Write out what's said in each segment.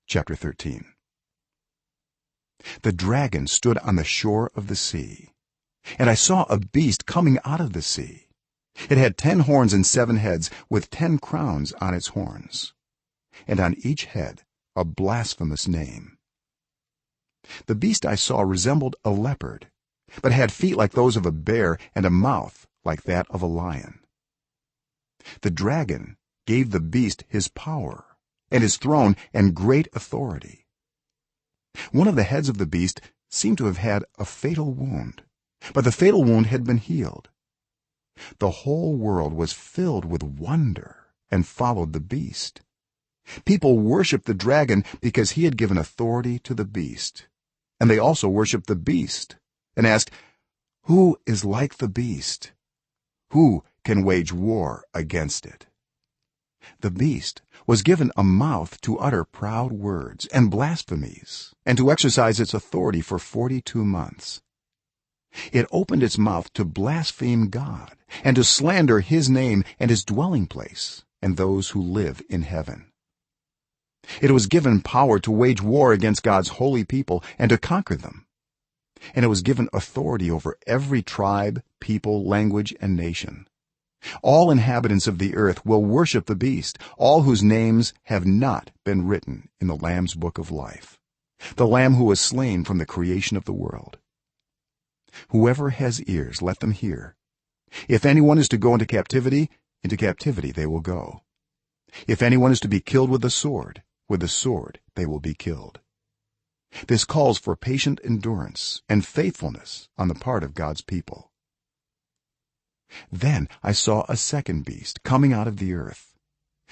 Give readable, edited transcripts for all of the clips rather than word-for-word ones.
Chapter 13. The dragon stood on the shore of the sea, and I saw a beast coming out of the sea. It had 10 horns and 7 heads, with 10 crowns on its horns, and on each head a blasphemous name. The beast I saw resembled a leopard, but had feet like those of a bear and a mouth like that of a lion. The dragon gave the beast his power and his throne and great authority. One of the heads of the beast seemed to have had a fatal wound, but the fatal wound had been healed. The whole world was filled with wonder and followed the beast. People worshiped the dragon because he had given authority to the beast, and they also worshiped the beast and asked, "Who is like the beast? Who can wage war against it?" The beast was given a mouth to utter proud words and blasphemies, and to exercise its authority for 42 months. It opened its mouth to blaspheme God and to slander his name and his dwelling place and those who live in heaven. It was given power to wage war against God's holy people and to conquer them, and it was given authority over every tribe, people, language, and nation. All inhabitants of the earth will worship the beast, all whose names have not been written in the Lamb's book of life, the Lamb who was slain from the creation of the world. Whoever has ears, let them hear. If anyone is to go into captivity they will go. If anyone is to be killed with the sword they will be killed. This calls for patient endurance and faithfulness on the part of God's people. Then I saw a second beast coming out of the earth.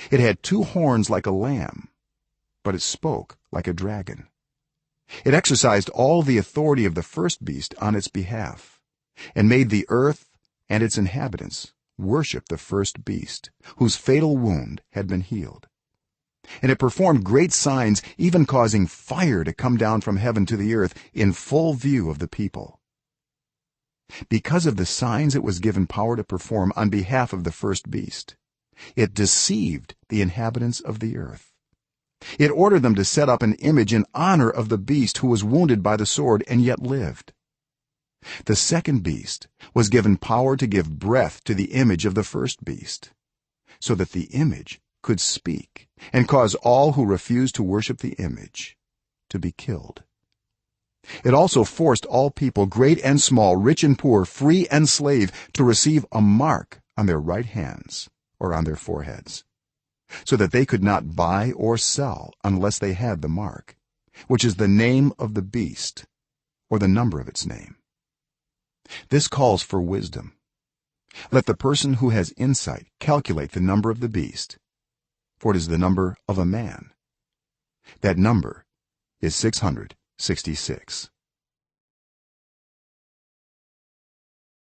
It had 2 horns like a lamb, but it spoke like a dragon. It exercised all the authority of the first beast on its behalf, and made the earth and its inhabitants worship the first beast, whose fatal wound had been healed. And it performed great signs, even causing fire to come down from heaven to the earth in full view of the people. Because of the signs it was given power to perform on behalf of the first beast, it deceived the inhabitants of the earth. It ordered them to set up an image in honor of the beast who was wounded by the sword and yet lived. The second beast was given power to give breath to the image of the first beast, so that the image could speak and cause all who refused to worship the image to be killed. It also forced all people, great and small, rich and poor, free and slave, to receive a mark on their right hands or on their foreheads, so that they could not buy or sell unless they had the mark, which is the name of the beast or the number of its name. This calls for wisdom. Let the person who has insight calculate the number of the beast, for it is the number of a man. That number is 666.